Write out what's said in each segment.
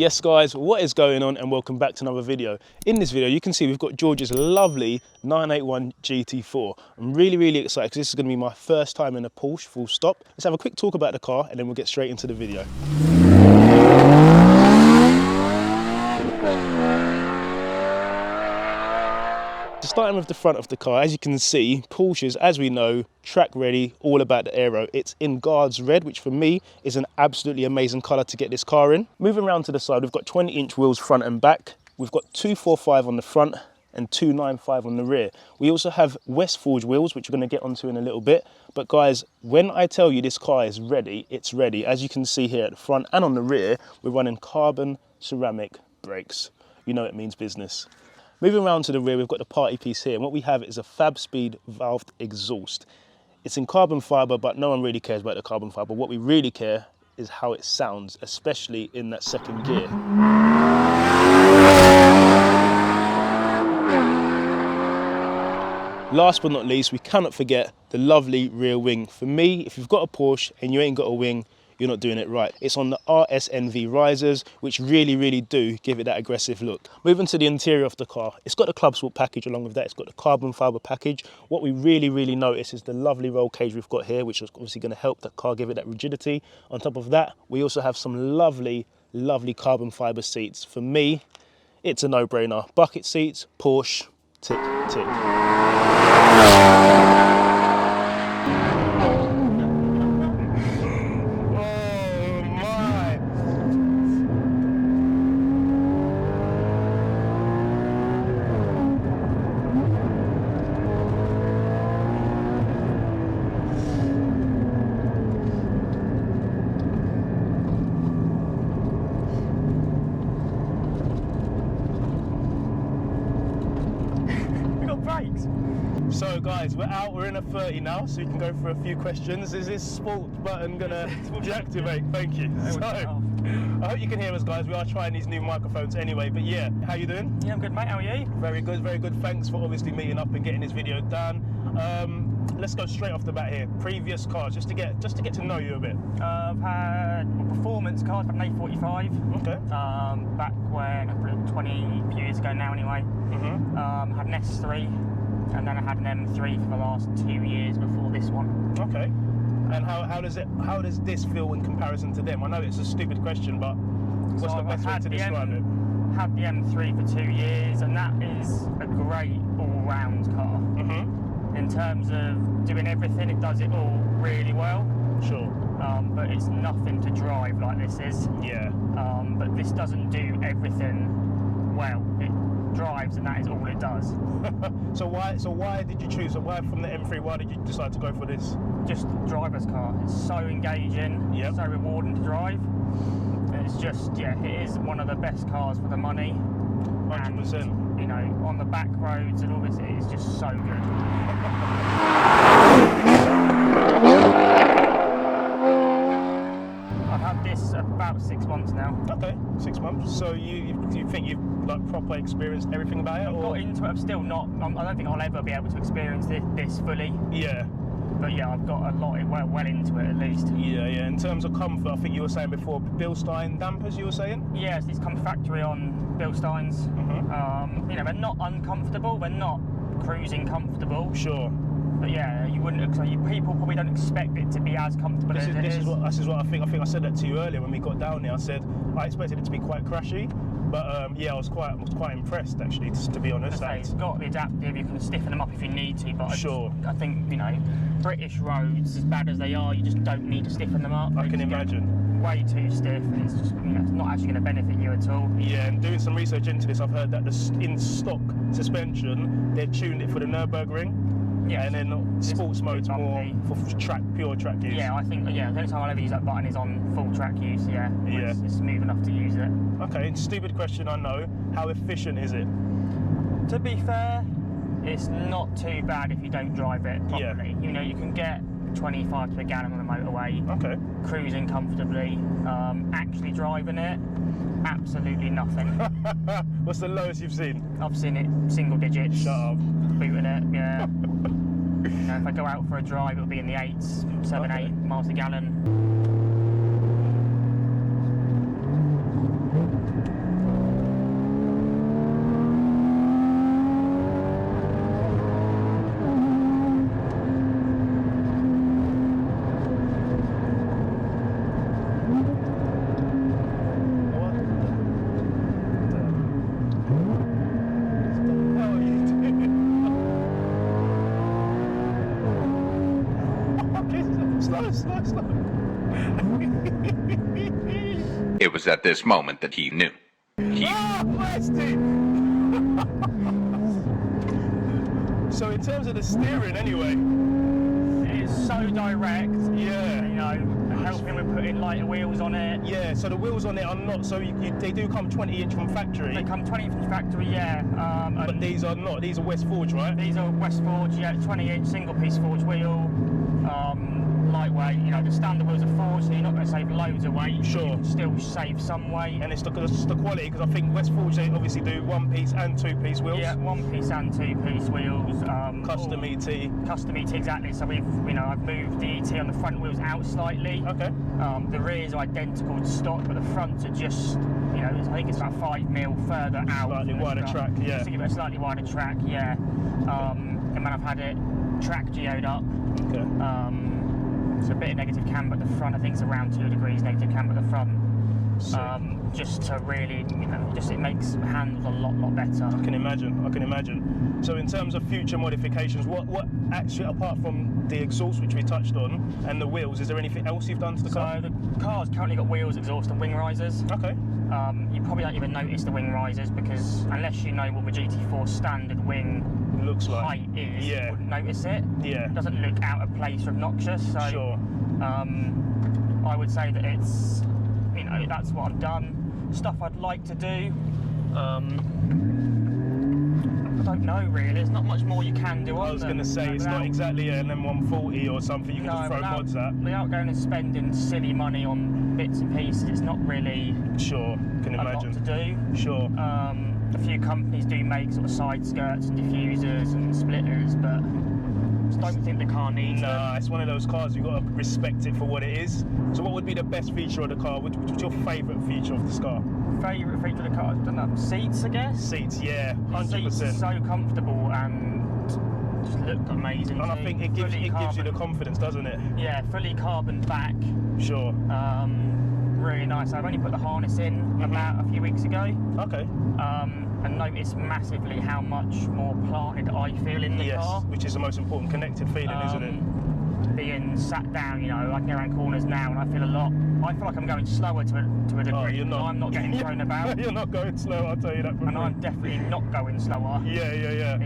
Yes guys, what is going on, and welcome back to another video. In this video you can see we've got George's lovely 981 GT4. I'm really excited because this is going to be my first time in a Porsche, full stop. Let's have a quick talk about the car and then we'll get straight into the video. Starting with the front of the car, as you can see, Porsches, as we know, track ready, all about the aero. It's in Guards Red, which for me is an absolutely amazing colour to get this car in. Moving around to the side, we've got 20-inch wheels front and back. We've got 245 on the front and 295 on the rear. We also have West Forge wheels, which we're going to get onto in a little bit. But guys, when I tell you this car is ready, it's ready. As you can see here at the front and on the rear, we're running carbon ceramic brakes. You know it means business. Moving around to the rear, we've got the party piece here, and what we have is a Fab Speed valved exhaust. It's in carbon fibre, but no one really cares about the carbon fibre. What we really care is how it sounds, especially in that second gear. Last but not least, we cannot forget the lovely rear wing. For me, if you've got a Porsche and you ain't got a wing, you're not doing it right. It's on the RSNV risers, which really do give it that aggressive look. Moving to the interior of the car, it's got the Club Sport package. Along with that, it's got the carbon fibre package. What we really notice is the lovely roll cage we've got here, which is obviously going to help the car give it that rigidity. On top of that, we also have some lovely carbon fibre seats. For me, it's a no-brainer. Bucket seats, Porsche, tick. So guys, we're out, we're in a 30 now, so you can go for a few questions. Is this sport button gonna deactivate? Thank you. So, I hope you can hear us guys, we are trying these new microphones anyway, but yeah, how you doing? Yeah, I'm good mate, how are you? Very good, thanks for obviously meeting up and getting this video done. Let's go straight off the bat here. Previous cars, just to get to know you a bit. I've had performance cars, I've had an 845. Okay. Back when, 20 years ago now anyway. Had an S3. And then I had an M3 for the last 2 years before this one. Okay. And how does this feel in comparison to them? I know it's a stupid question, but what's the best way to describe it? Had the M3 for 2 years, and that is a great all-round car. In terms of doing everything, it does it all really well. Sure. But it's nothing to drive like this is. Yeah. But this doesn't do everything well. It drives, and that is all it does. So why did you choose? Why from the M3? Why did you decide to go for this? Just driver's car. It's so engaging. Yep. So rewarding to drive. It's just, yeah, it is one of the best cars for the money. 100%. And, you know, on the back roads and all this, it is just so good. I've had this about 6 months now. Okay, 6 months. So you think you've like proper experienced everything about it? I've got into it. I'm still not. I don't think I'll ever be able to experience this fully. Yeah. But yeah, I've got a lot well into it at least. Yeah. In terms of comfort, I think you were saying before, Bilstein dampers. You were saying? Yes, these come factory on Bilsteins. You know, they're not uncomfortable. They're not cruising comfortable. Sure. But yeah, you wouldn't. People probably don't expect it to be as comfortable as it is. This is what I think. I think I said that to you earlier when we got down there. I said I expected it to be quite crashy, but yeah, I was quite impressed actually. To be honest, it's got the adaptive. You can stiffen them up if you need to. But sure. I think, you know, British roads, as bad as they are, you just don't need to stiffen them up. I can imagine. Way too stiff, and it's just, you know, it's not actually going to benefit you at all. Yeah, and doing some research into this, I've heard that in stock suspension, they've tuned it for the Nürburgring. Yeah, and then sports mode's more for pure track use. Yeah, I think, yeah, the only time I'll ever use that button is on full track use, yeah. It's smooth enough to use it. Okay, stupid question, I know. How efficient is it? To be fair, it's not too bad if you don't drive it properly. Yeah. You know, you can get 25 to a gallon on the motorway. Okay. Cruising comfortably. Actually driving it, absolutely nothing. What's the lowest you've seen? I've seen it single digits. Shut up. Booting it, yeah. You know, if I go out for a drive, it'll be in the 8s, 7, 8 miles a gallon. slow. It was at this moment that he knew. Plastic! So in terms of the steering anyway, It's so direct. yeah. You know, helping with putting lighter wheels on it. Yeah, so the wheels on it are not, so they do come 20-inch from factory, They come 20 from the factory, yeah. but And these are not, these are West Forge, right? these are West Forge, yeah, 20-inch single piece forge wheel. Lightweight, you know, the standard wheels are forged, so you're not going to save loads of weight. Sure. You can still save some weight. And it's the quality, because I think West Forge, they obviously do 1-piece and 2-piece wheels. Yeah, 1-piece and 2-piece wheels. Custom ET. Custom ET, exactly. So I've moved the ET on the front wheels out slightly. Okay. The rears are identical to stock, but the fronts are just, you know, I think it's about 5mm further out. Slightly from the wider stock. track, yeah. Just to give it a slightly wider track, yeah. And then I've had it track geoed up. Okay. So a bit of negative camber at the front. I think it's around 2 degrees negative camber at the front. Just to really, you know, it makes handles a lot better. I can imagine. So in terms of future modifications, what actually, apart from the exhaust, which we touched on, and the wheels, is there anything else you've done to the car? So the car's currently got wheels, exhaust and wing risers. Okay. You probably don't even notice the wing risers, because unless you know what the GT4 standard wing Looks like. height is, Yeah. you wouldn't notice it. Yeah. It doesn't look out of place or obnoxious. So Sure. I would say that it's, you know, that's what I've done. Stuff I'd like to do. I don't know really. There's not much more you can do on I was them. going to say, it's not exactly an M140 or something you can just throw mods at. Without going and spending silly money on bits and pieces, it's not really Sure, can a lot imagine. to do. Sure. A few companies do make sort of side skirts and diffusers and splitters, but just don't think the car needs them. Nah, it's one of those cars, you've got to respect it for what it is. So what would be the best feature of the car? What's your favourite feature of this car? Favourite feature of the car? I don't know, seats, I guess. Seats, yeah, The seats are 100%. so comfortable and just look amazing. And I too. think it gives you the Carbon- confidence, doesn't it? Yeah, fully carbon back. Sure. Really nice. I've only put the harness in about a few weeks ago. Okay. And noticed massively how much more planted I feel in the Yes, car. which is the most important connected feeling, isn't it? Being sat down, you know, I can go around corners now and I feel like I'm going slower to a degree. Oh, you're not. I'm not getting thrown about. You're not going slow, I'll tell you that for And free. I'm definitely not going slower. Yeah.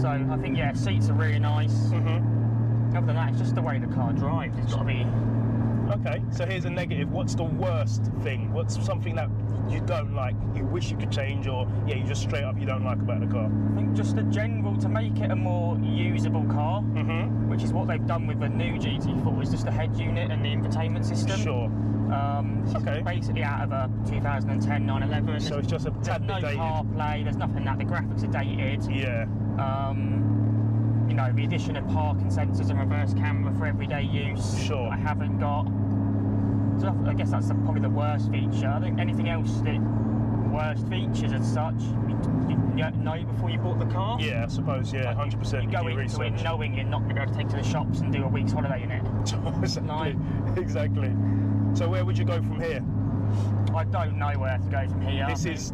So I think, yeah, seats are really nice. Mm-hmm. Other than that, it's just the way the car drives. It's got to be. Okay, so here's a negative. What's the worst thing? What's something that you don't like, you wish you could change, or yeah, you just straight up you don't like about the car? I think just the general, to make it a more usable car, which is what they've done with the new GT4, is just the head unit and the infotainment system. Sure. This is Okay. basically out of a 2010 911. So it's just a tad There's no bit dated. CarPlay, there's nothing that, the graphics are dated. Yeah. You know, the addition of parking sensors and reverse camera for everyday use. Sure. I haven't got. So I guess that's probably the worst feature. I think anything else that worst features as such, you know before you bought the car. Yeah, I suppose. Yeah, 100%. You go do your into it research. knowing you're not going to be able to take to the shops and do a week's holiday in it. Exactly. Exactly. So where would you go from here? I don't know where to go from here. This is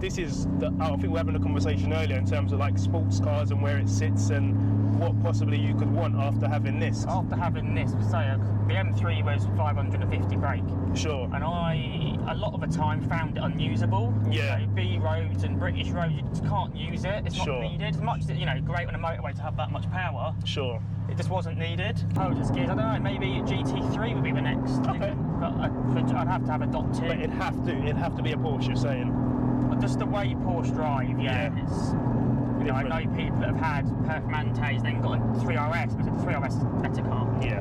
the, I think we're having a conversation earlier in terms of like sports cars and where it sits and what possibly you could want after having this. After having this, say the M3 was 550 brake. Sure. And I, a lot of the time, found it unusable. Yeah. You know, B roads and British roads, you just can't use it. It's Sure. not needed. As much as, you know, great on a motorway to have that much power, Sure. it just wasn't needed. Oh, just gears. I don't know. Maybe a GT3 would be the next. Okay. But I'd have to have a dot two. But it'd have to be a Porsche, you're saying. Just the way Porsche drive, yeah. Yeah. It's, you know, I know people that have had Performantes, then got a 3RS, but the 3RS is a better car. Yeah.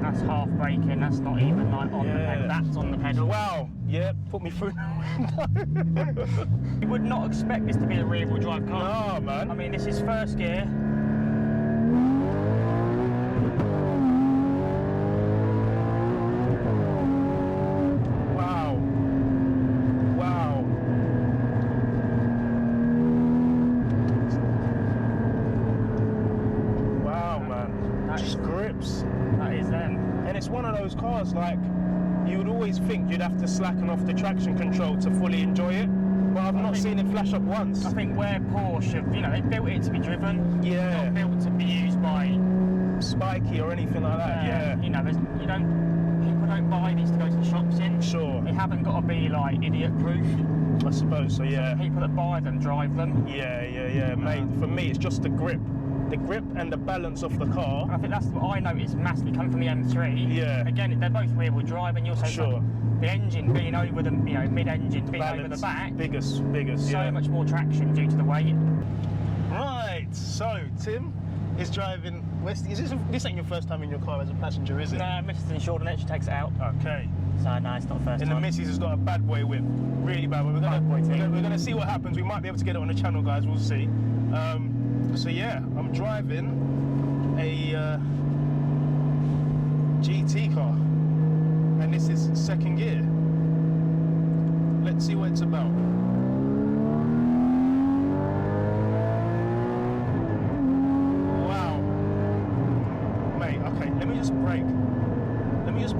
That's half braking, that's not even like on the pedal, that's on the pedal. Wow. Yeah, put me through the window. You would not expect this to be a rear-wheel drive car. No, man. I mean, this is first gear. Wow. Wow. Wow, man. That Just is- grips. That is them. it's one of those cars, like, you would always think you'd have to slacken off the traction control to fully enjoy it, but I've not seen it flash up once. I think where Porsche, you know, they built it to be driven. Yeah. Not built to be used by Spiky or anything like that, yeah. You know, people don't buy these to go to the shops in. Sure. They haven't got to be like idiot proof. I suppose so, yeah. People that buy them drive them. Yeah, mate. For me, it's just the grip and the balance of the car. And I think that's what I noticed massively coming from the M3. Yeah. Again, they're both rear-wheel drive, and you also Sure. the engine being over the, you know, mid-engine being over the back. Biggest, So yeah. much more traction due to the weight. Right. So Tim is driving Westy. This ain't your first time in your car as a passenger, is it? No, Mrs. insured on it. She takes it out. Okay. So no, it's not the first And time. the missus has got a bad boy whip, really bad boy. We're gonna see what happens. We might be able to get it on the channel, guys. We'll see. So yeah, I'm driving a GT car, and this is second gear. Let's see what it's about. Wow, mate. Okay, let me just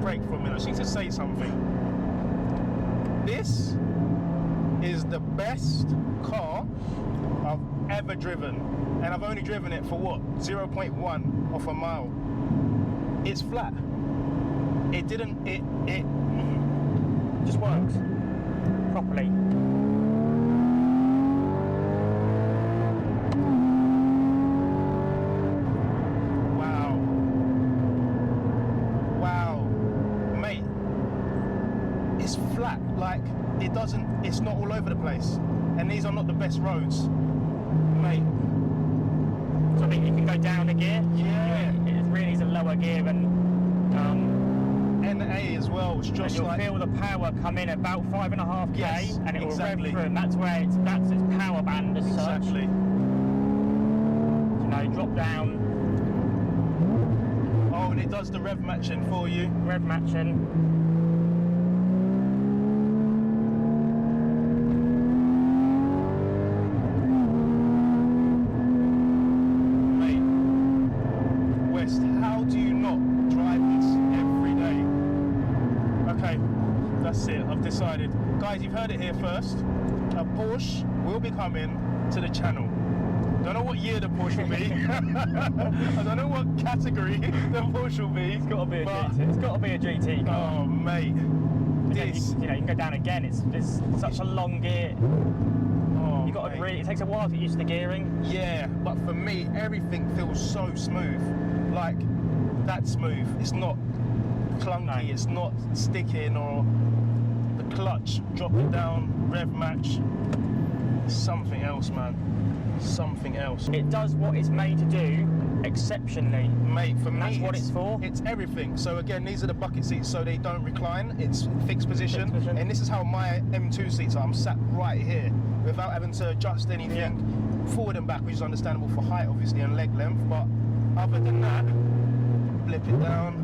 brake for a minute. I just need to say something. This is the best car I've ever driven, and I've only driven it for what, 0.1 of a mile. It's flat. It just works properly. Wow, mate. It's flat. Like, it's not all over the place, and these are not the best roads, mate. So I think you can go down a gear. Yeah. It really is a lower gear, and NA as well. It's just you'll like, feel the power come in at about 5.5k, Yes, and it will exactly. rev through, and that's its power band as exactly. such. You know, drop down, Oh, and it does the rev matching for you. rev matching. Mate, West, how do you not drive this every day? Okay, that's it. I've decided. Guys, you've heard it here first. A Porsche will be coming to the channel. Don't know what year the Porsche will be. I don't know what category the Porsche will be. It's got to be a but- GT. It's got to be a GT car. Oh, mate. Again, This. you know, you can go down again. It's such a long gear. Oh, You got to mate. really. It takes a while to get used to the gearing. Yeah, but for me, everything feels so smooth. Like, that smooth. It's not clunky, No. it's not sticking, or the clutch, drop it down, rev match. Something else, man. Something else. It does what it's made to do exceptionally. Mate, for me, That's what it's for. It's everything. So again, these are the bucket seats, so they don't recline. It's fixed position. Fixed position. And this is how my M2 seats are. I'm sat right here without having to adjust anything forward and back, which is understandable for height, obviously, and leg length. But other than that, flip it down.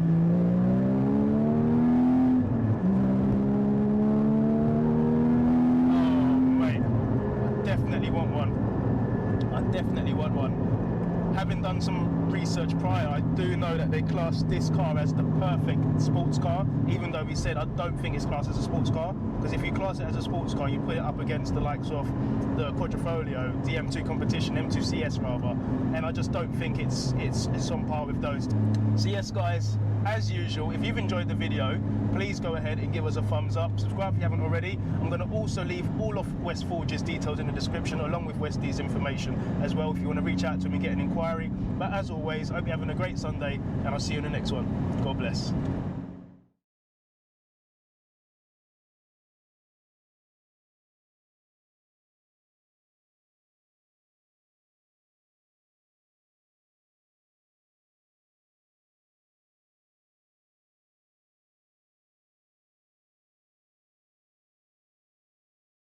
Definitely want one. I definitely want one. Having done some research prior, I do know that they class this car as the perfect sports car, even though we said I don't think it's classed as a sports car, because if you class it as a sports car, you put it up against the likes of the Quadrifoglio, the M2 competition, M2 CS rather, and I just don't think it's on par with those. So yes, guys, as usual, if you've enjoyed the video, please go ahead and give us a thumbs up. Subscribe if you haven't already. I'm going to also leave all of West Forge's details in the description, along with Westy's information as well, if you want to reach out to him and get an inquiry. But as always, I hope you're having a great Sunday, and I'll see you in the next one. God bless.